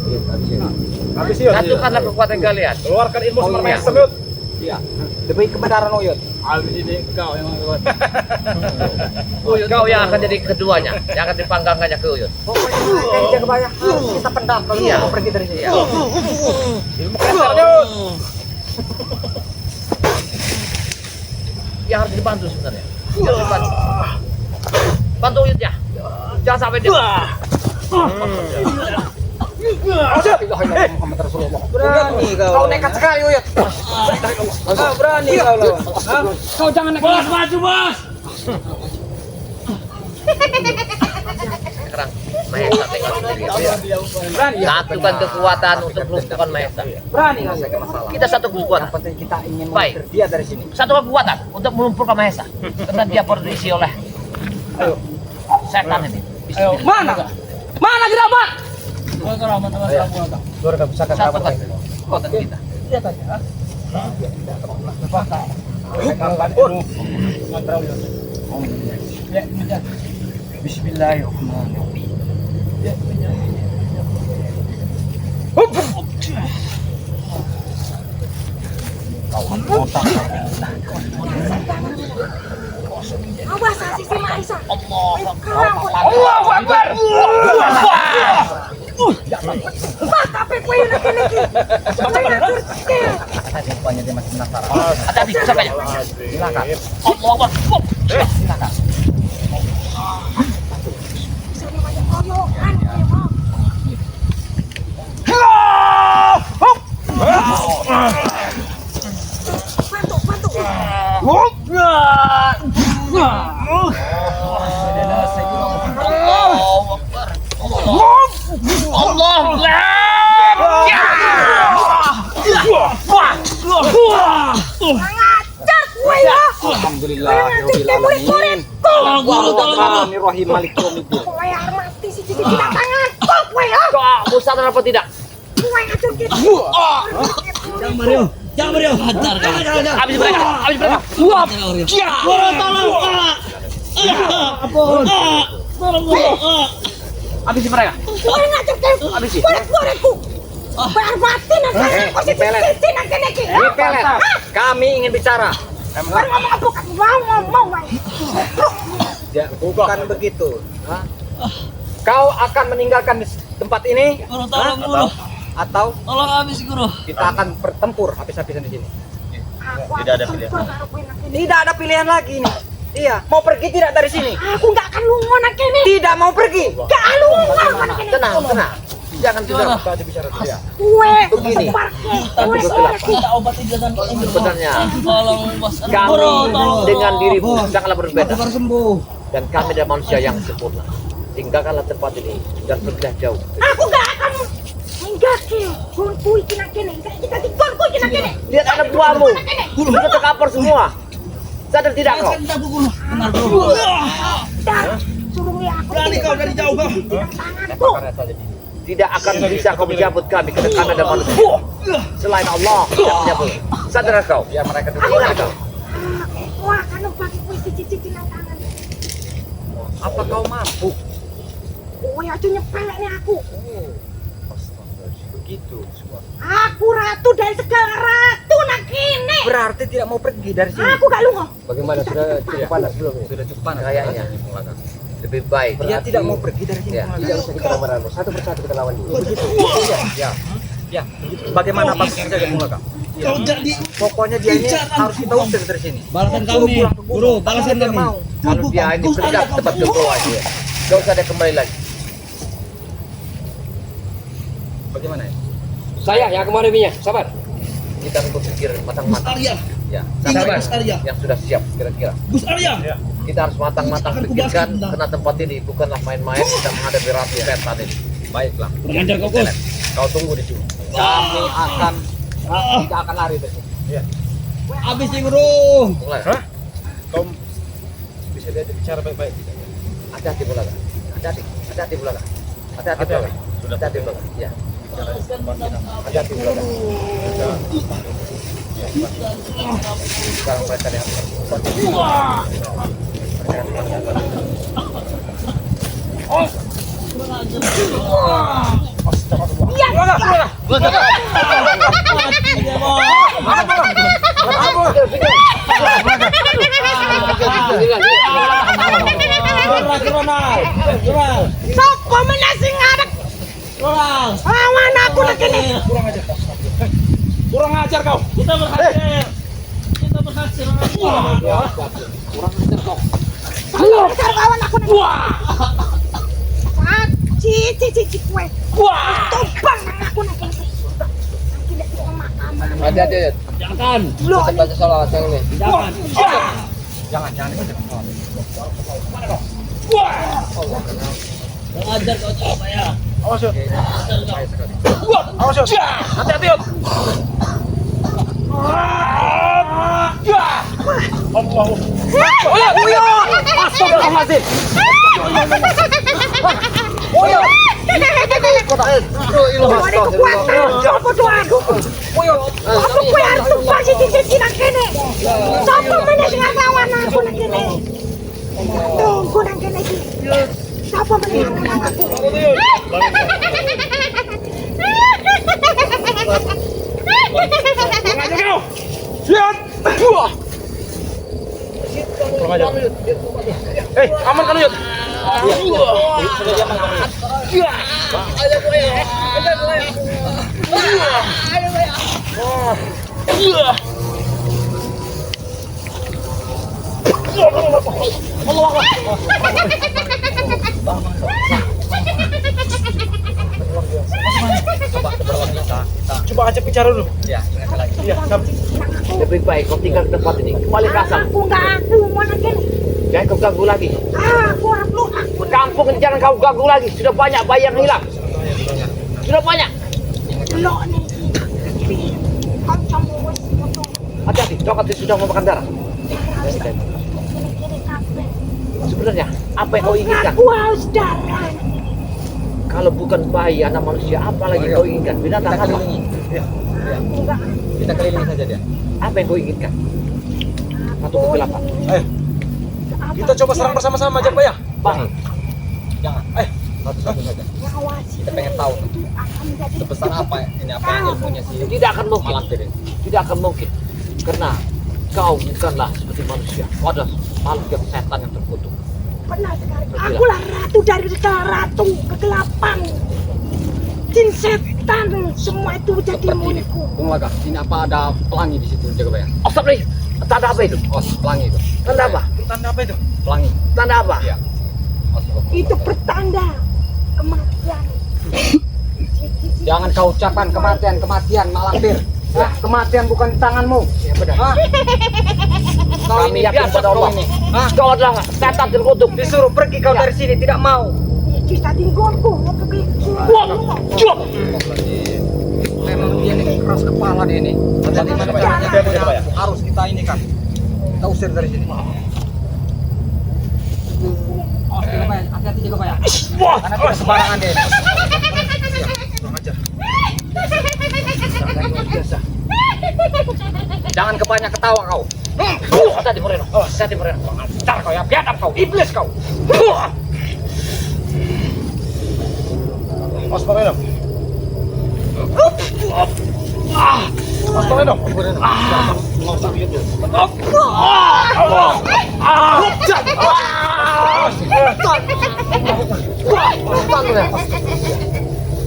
Habis yuk. Satukanlah kekuatan kalian. Keluarkan ilmu sumber iya. mesem yuk. Iya. Demi kebenaran Uyut. Habis ini kau yang lewat. Kau yang akan jadi keduanya, yang akan dipanggangkannya ke Uyut. Pokoknya mereka yang jaga banyak harus kita pendam kalau Iya. mau pergi dari sini. Iya. Ilmu kasar yuk. Yang harus dibantu sebenarnya. Harus dibantu. Bantu Uyut ya. Jangan sampai dia. Berani Kau nekat sekali Uyut. Berani kau lawan. Kau jangan nekat. Bos, maju bos. Sekarang Mahesa tinggal sendiri. Berani ya. Satukan kekuatan untuk melumpuhkan Mahesa. Berani kau. Kita satu kekuatan. Yang penting kita ingin Baik. mengusir dia dari sini. Satu kekuatan untuk melumpuhkan Mahesa. Karena dia baru diisi oleh setan ini. Ayo, mana? Mana Gerambat? Keluarga pusaka Satukan kekuatan kita. Bismillahirrahmanirrahim. Awas sisi Marisa. Allahu Akbar. Wah, tapi kowe yang kene iki. Kowe ngatur ke. Hati-hati, sampainya. Silakan. Allah Akbar. Silakan. Sana banyak koyokan kowe. Bantu. Ngajar kowe ya. Alhamdulillah. Bismillahirrahmanirrahim. Malik yaumiddin. Kowe arep mati sih di tangan. Kowe ya. Kamu sadar apa tidak? Kowe ngatur ke. Habis mereka. Habis mereka. Kowe ngatur ke. Murid-muridku. Bayar mati nanti aku sih sisi nang kene iki. Pelet. Kami ingin bicara. Baru ngomong apa kan mau. Ya, bukan begitu. Hah? Kau akan meninggalkan tempat ini? Atau Tolong habis guru. kita akan bertempur habis-habisan di sini? Tidak ada pilihan. Tidak ada pilihan lagi nih. Iya, mau pergi tidak dari sini? Aku enggak akan lungo nang kene. Tidak mau pergi. Enggak lungo nang kene. Tenang. Jangan bicara. Bicara. Kowe Begini. Kowe Sebenarnya Tolong bos. kami dengan dirimu sangatlah berbeda. Baru sembuh. Dan kami adalah manusia yang sempurna. Tinggalkanlah tempat ini dan pergilah jauh. Aku enggak akan menggaki. Gonku iki nang kene. Kita digonku iki nang kene. Lihat anak buahmu. Sudah terkapar semua. Sadar tidak kau? Benar guru. Dan suruh aku. Berani kau dari jauh kau. Tanganku. Tidak akan bisa kau menjemput kami karena kami ada manusia. Selain Allah tidak menyambut. Sadar kau? Ya mereka dulu. Wah, kan bagi kowe cici-cici nang tangan. Apa kau mampu? Kowe aja nyepelekne aku. Begitu. Aku ratu dari segala ratu nang kene. Berarti tidak mau pergi dari sini. Aku gak lungo. Bagaimana sudah cukup panas belum? Sudah cukup panas Kayaknya lebih baik. Dia tidak mau pergi dari sini. Ya. Tidak usah kita lawan. Satu persatu kita lawan dulu. Begitu. Ya. Bagaimana pas saja Mulaka? Kau jadi Pokoknya dia ini harus kita usir dari sini. balasan Suruh kami. pulang ke gunung. Guru, balasan Dia kami. mau. Kalau dia ini berdak tempat kedua aja. Gak usah dia kembali lagi. Bagaimana ya? Saya yang kemarin minyak, sabar. Kita harus berpikir matang-matang. Arya, Ya. Ingat Sabar. Gus Arya. Yang sudah siap kira-kira. Gus Arya. Kita harus matang-matang Akan pikirkan kubahas, karena tempat ini bukanlah main-main kita menghadapi ratu setan ini. Baiklah. Kurang ajar kau Gus. Kau tunggu di sini. Kami akan tidak akan lari dari sini. Habis nih guru. Mulai. Kau bisa diajak bicara baik-baik. Hati-hati pula kan. Hati-hati pula kan. Hati-hati pula kan. Hati-hati pula kan. Ya. Hati-hati pula kan. Sekarang mereka lihat. Sopo menasing anak. Lawan aku nang kene. Kurang ajar kau. Kita berhasil. Kita berhasil. Besar lawan aku nang kene. Cici kowe. Tombang nang aku nang kene. Tidak di pemakaman. Hati-hati. Jangan. Kita baca salawat yang ini. Jangan. Jangan dibaca. Kurang ajar kau coba ya. Awas yuk. Awas yuk. Hati-hati yuk. Astagfirullahaladzim. Ada kekuatan. Sopo doang. Sopo kowe harus tumpah cici nang kene. Sopo menasing lawan aku nang kene. Tunggu nang kene iki. Sopo menasing lawan aku. Kurang ajar kau. Aman kan Yud? Coba ajak bicara dulu. Ya, Iya, Lebih baik kau tinggal di tempat ini. Kembali ke asal. Aku nggak aku mana gini. Jangan kau ganggu lagi. Aku Kampung ini jangan kau ganggu lagi. Sudah banyak bayi yang hilang. Sudah banyak. lo nih. Kau campur motor. Hati-hati, coklat itu sudah memakan darah. Sebenarnya, apa yang kau inginkan? Aku haus darah. Kalau bukan bayi, anak manusia, apa lagi kau inginkan? Binatang apa? Aku nggak. Kita kelilingi saja dia. Apa yang kau inginkan? Atau kegelapan? Ayo, kita coba serang bersama-sama aja Pak ya. Bang, Jangan. Satu-satu saja. Ngawasi. Kita pengen tahu Itu akan jadi sebesar apa ini apa yang ilmunya si tidak akan mungkin. Malampir ini. Tidak akan mungkin. Karena kau bukanlah seperti manusia. Kau adalah makhluk yang setan yang terkutuk. Benar sekali. Akulah ratu dari segala ratu kegelapan. Jin setan semua itu jadi Seperti ini. milikku. Bung Waga, ini apa ada pelangi di situ jaga bayang? Oh, stop nih. Tanda apa itu? Oh, pelangi itu. Tanda apa? Tanda apa itu? Pelangi. Tanda apa? Iya. Itu pertanda kematian. Jangan kau ucapkan kematian Malampir. Ya, kematian bukan di tanganmu. Ya benar. Hah? Kau Kami ini yakin biasa pada kau Allah. ini. Hah? Kau adalah setan terkutuk. Disuruh pergi kau dari sini tidak mau. Kita tinggolku mau pergi. Memang dia ini keras kepala dia ini. Jadi mana caranya? Harus kita ini kan. Kita usir dari sini. Oh, jaga bayang. Hati-hati jaga bayang. Karena tidak sembarangan dia. Jangan kebanyak ketawa kau. Hati-hati Moreno. Hati-hati Moreno. Ntar kau ya, biadab kau, iblis kau. Mas Moreno. Mas Moreno.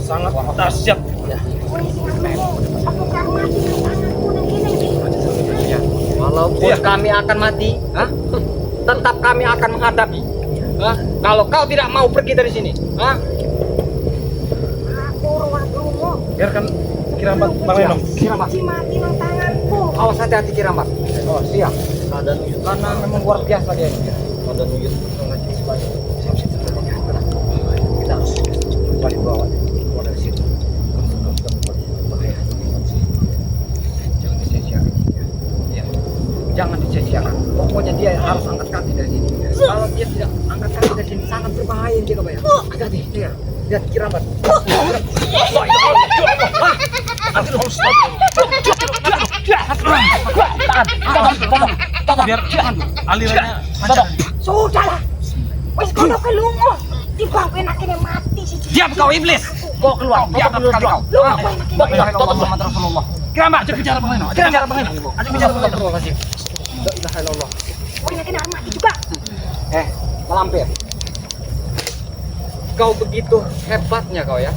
Sangat dahsyat. Apakah mati tanganku dan gini? Walaupun kami akan mati, tetap kami akan menghadapi. Kalau kau tidak mau pergi dari sini, Aku ruang dulu. Biarkan Kirambat Bang Reno. Kirambat. Mati nang tanganku. Awas hati-hati Kirambat. Oh siap. Karena memang luar biasa dia ini. Kita harus kembali bawa keluar dari sini. Jangan disia-siakan. Ya. Jangan disia-siakan. Pokoknya dia harus angkat kaki dari sini. Kalau dia tidak angkat kaki dari sini sangat berbahaya dia bayang. Hati-hati. Lihat Kirambat. Biar alirannya lancar. Sudahlah. Wes kono ke lungo. Timbang kowe nak kene mati sih. Diam kau iblis. Bawa keluar. Diam kau. Lungo kowe nak kene. Muhammad Rasulullah. Kirambat, ajak bicara Bang Reno. Ajak bicara Bang Reno. Ajak bicara Bang Reno. Kowe nak kene mati juga. Malampir. Kau begitu hebatnya kau ya.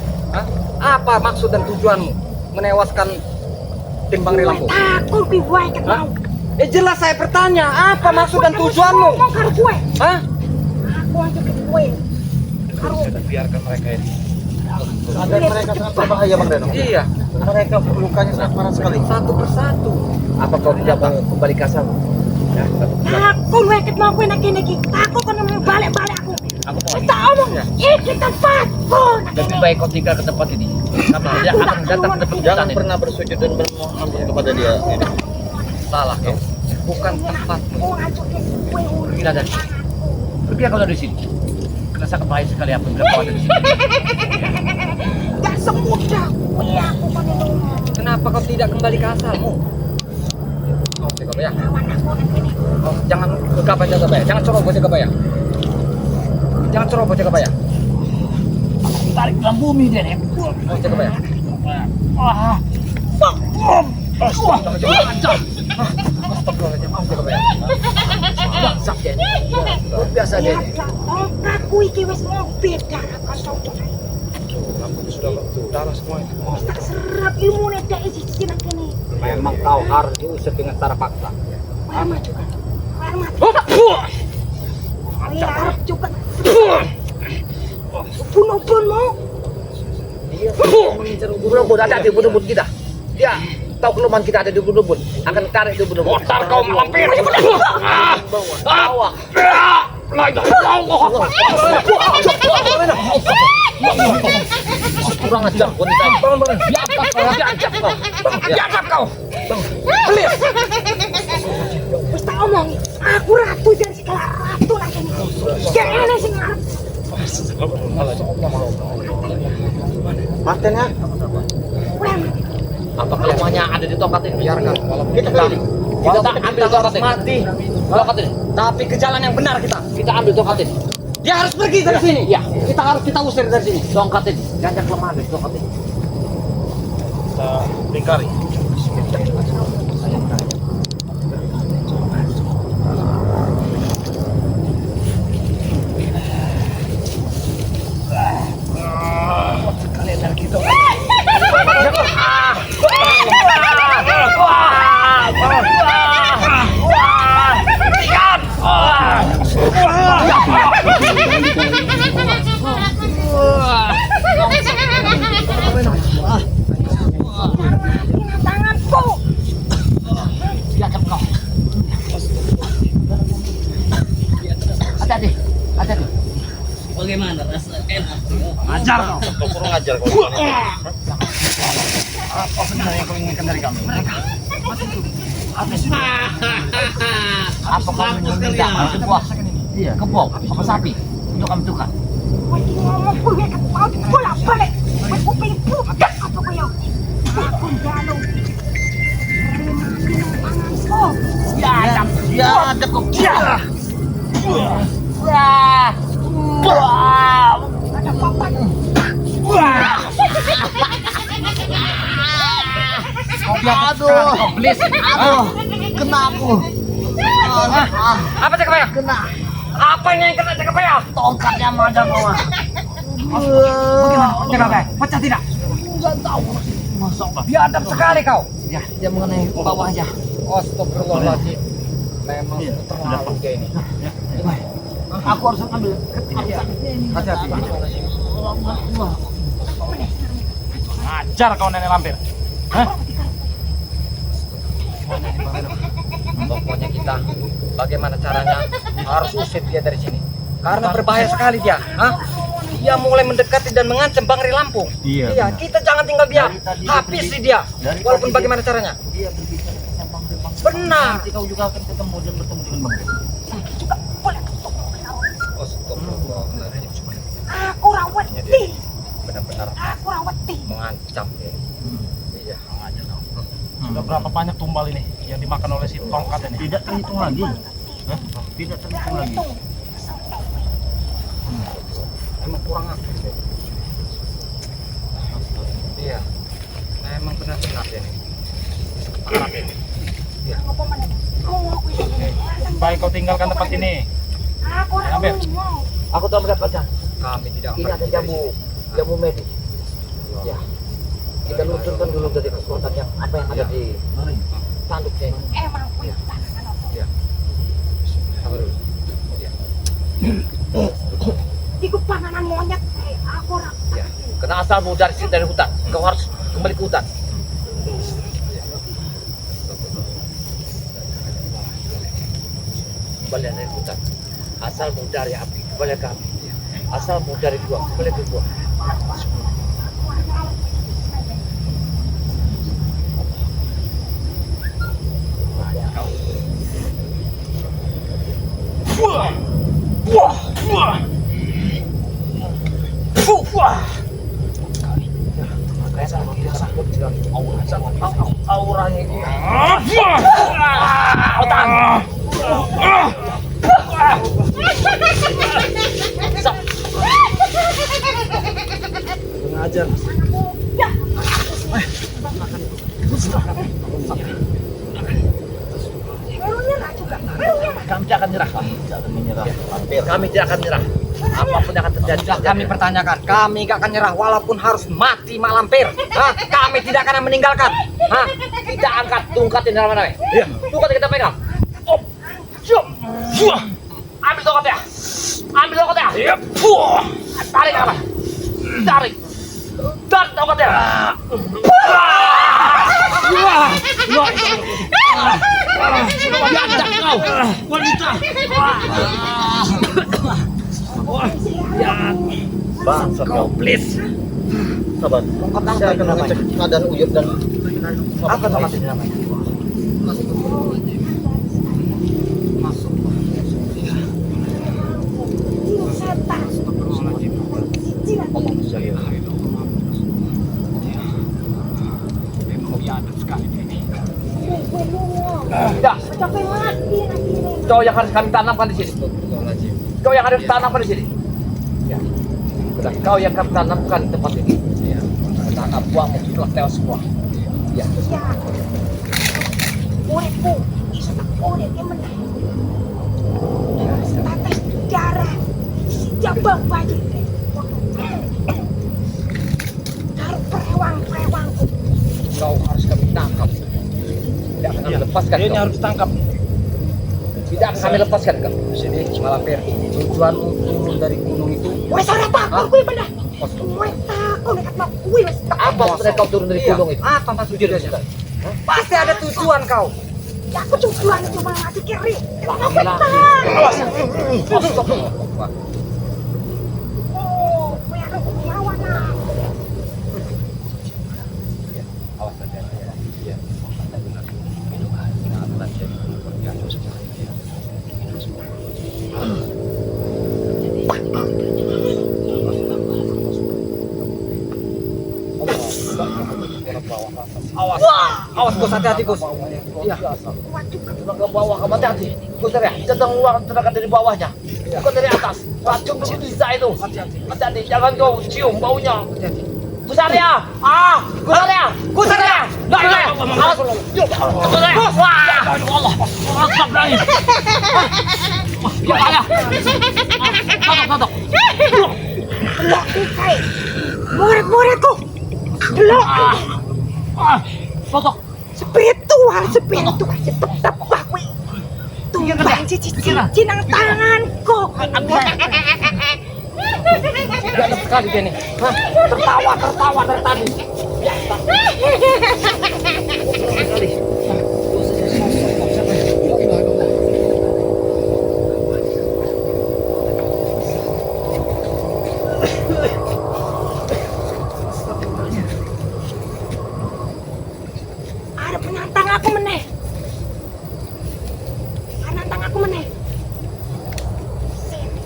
Apa maksud dan tujuanmu menewaskan tim Bang Rilampu? Takut kowe wae ket mau. Jelas saya bertanya, apa maksud dan tujuanmu? Ngomong karo kowe. Aku aja ke kowe. Biarkan mereka ini. Keadaan mereka sangat berbahaya Bang Reno. Iya, Mereka lukanya sangat parah sekali. satu persatu. Apa kau tidak mau kembali ke asalmu? Ya, Aku wae ket mau kowe nak kene iki. Aku kono mau balik-balik aku. aku mau. Kita omong, iki tempatku. nak Lebih kene. baik kau tinggal ke tempat ini. Kami tidak akan datang ke tempat Jangan ini. pernah bersujud dan bermohon ampun kepada dia. Salah kau. Bukan tempat. Aku ngajukin kowe urus. Pergilah dari sini. Pergilah kau dari sini. Karena sangat bahaya sekali apabila kau ada di sini. Gak semudah kowe aku kono lungo. Kenapa kau tidak kembali ke asalmu? Oh, jaga bayang. Lawan aku nak kene. Oh, jangan gegabah jaga bayang. Jangan ceroboh jaga bayang. Jangan ceroboh jaga bayang. Tarik dalam bumi dia nih. Oh, jaga bayang. Astagfirullahaladzim. Jaga bayang. Bangsat dia. biasa dia ini. Lihatlah, tongkatku iki wis ngopi darah kanca-kanca. Darah semua itu. Tak serap ilmu dek isi nang kene. Memang kau harus diusir dengan cara paksa. Air maju kan. Air maju. Air juga. Bunuh-bunuh. Dia mengincar ubun-ubun, ada di ubun-ubun kita. Dia tahu kelemahan kita ada di ubun-ubun, akan tarik di ubun-ubun. Motor kau mampir. Bawa. Kurang ajar wanita. Diajak kau. Diajak kau. Please. Wis tak omong, aku ratu dan segala ratu nang kene. Gak ana sing ngarep. Mantennya? Apa kelemahannya ada di tongkat ini? Biarkan. Kita keliling. Kita ambil tongkat ini. Mati. Tongkat ini. Tapi ke jalan yang benar kita. Kita ambil tongkat ini. Dia harus pergi dari sini. Ya. Kita usir dari sini. Tongkat ini. Jangan kelemahan di tongkat ini. Lingkari. Tanganku. Hati-hati. Hati-hati. Bagaimana rasa enak? Ajar kau. Kurang ajar kau. Apa sebenarnya yang kau inginkan dari kami? Apa kau meminta sebuah kebok apa sapi untuk kami tukar? Wis ngomong kuwi kan mau bolak-balik. Wis kuping budak apa koyo. Aku jaluk. Tanganku. Ya, ada kok. Ya. Ada papan. Aduh, please. Aduh, kena aku. Apa cakap ya? Kena. Apa ini yang kena cakap ya? Tongkatnya ada bawah. Bagaimana? Cakap ya? Pecah tidak? Enggak tahu. Masuk. Biadab sekali kau. Ya, dia mengenai bawah aja. Astagfirullahaladzim. Memang terlalu kayak ini. Aku harus ambil. Hati-hati. Ajar kau nenek lampir. Pokoknya kita bagaimana caranya harus usir dia dari sini. Karena berbahaya sekali dia. Dia mulai mendekati dan mengancam Bangri Lampung. Iya, kita jangan tinggal diam. Habisi dia. Walaupun bagaimana caranya. Dia berbicara tentang Bang. Benar. Nanti kau juga akan ketemu dan bertemu dengan Bang. Aku rawati. Benar-benar Aku rawati. mengancam dia. Iya. Sudah berapa banyak tumbal ini yang dimakan oleh si tongkat ini? Tidak terhitung lagi. Tidak terhitung lagi. Emang kurang aktif ya? Iya. Emang benar-benar dia nih. Parah ini. Apa mana? Baik kau tinggalkan tempat ini. Aku Ambil. mau. Aku telah mendapatkan. Kami tidak Ini ada jamu medis. Ya. Kita lunturkan dulu dari kekuatan yang apa yang ada di tanduknya ini. Emang kuwi tangan aku. Iku panganan monyet. Aku ora. Ya. Karena asalmu dari hutan, kau harus kembali ke hutan. Kembali dari hutan. Asalmu dari api, kembali ke api. Asalmu dari gua, kembali ke gua. Auranya ini. Ngajar. Merunya juga. Merunya. Kami tidak akan nyerah. Kami tidak akan nyerah. Apapun yang akan terjadi. Sudah kami pertanyakan, kami gak akan nyerah walaupun harus mati Mak Lampir. Kami tidak akan meninggalkan. Kita angkat tongkat ini dalam mana? Iya. Tongkat kita pegang. Oh, siap. Ambil tongkatnya. Ambil tongkatnya. Iya. Tarik apa? Tarik. Tarik tongkatnya. Jangan kau, wanita. Bangsa kau, please. Sabar. Saya akan mengecek keadaan Uyut dan apa tongkat ini namanya? Tidak. Kau yang harus kami tanamkan di sini. Kau yang harus tanamkan di sini. Ya. Sudah, kau yang kami tanamkan di tempat ini. Ya. Tanam buahmu telah tewas semua. Ya. Uripku, istak urip yang menang. Tetes darah, si jambang bayi. Taruh perewang-perewangku. Kau harus kami tangkap. Tidak akan kami lepaskan. Ini harus ditangkap. Tidak akan kami lepaskan kau. Sini, Mak Lampir. Tujuanmu turun dari gunung itu. Wes ora takut kuwi menah. Wes takut nek mau kuwi wes takut. Apa maksudnya kau turun dari gunung itu? Apa maksudnya? Pasti ada tujuan kau. Ya aku tujuan cuma ngasih kiri. Kenapa Awas. Oh, kuwi aku lawan. Awas saja. Ya. Awas, Awas Gus, hati-hati Gus. iya. Ke bawah, kamu hati-hati. Gus ya, sedang mengeluarkan tenaga dari bawahnya. Bukan dari atas. Racun bisa itu. Hati-hati, jangan kau cium baunya. Gus Arya, Gus Arya, Gus Arya. Awas, Gus Arya. Wah, Allah, Akbar lagi. Ya Allah. Tontok. Belok kai. Murid-muridku. Belok. Tontok. Sepituan tetep kuwi. Tumbang cici nang tanganku. Galak sekali dia nih. Tertawa dari tadi. Ada penantang aku meneh. Penantang aku meneh. Sini.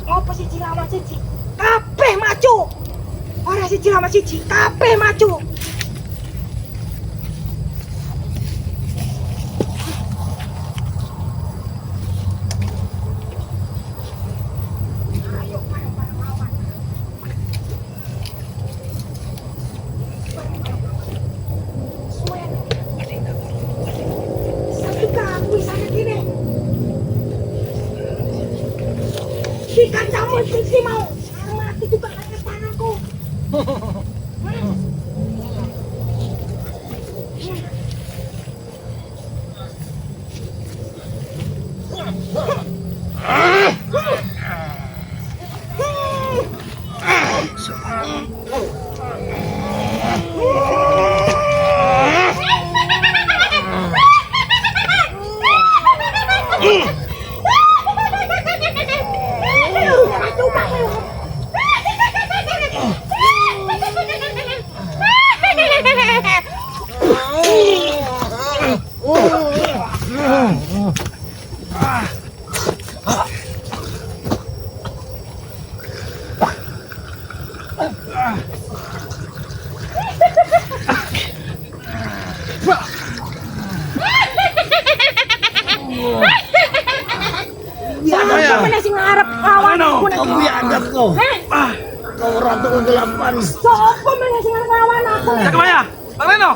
Ngopo siji lawan siji? Kabeh maju. Ora siji lawan siji, kabeh maju. Ayo bareng-bareng lawan. Satu kamu sana kini. Di kancamu sisi mau. Sekarang mati juga dengan tanganku. Siapa mana sing ngarep lawan aku nek biadab kau. Kau ratu kegelapan. Siapa mana sing ngarep lawan aku? Kemana? Bang Reno.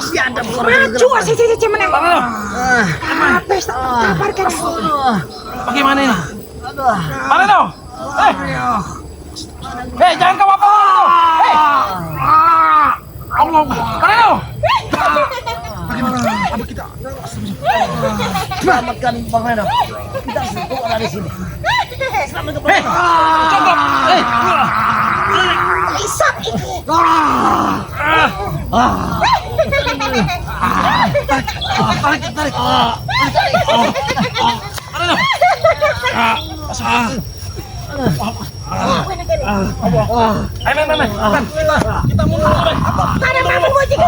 Maju si meneng. Habis kabarkan. Bagaimana ini? Mana no? Hei, jangan kau apa? Hei, Allah, mana no? Selamatkan Bang Reno. Kita semua ada di sini. Hei, cukup. Hei, Isak ini. tarik. Mana no? Ayo, kita mundur. Ada apa-apa kita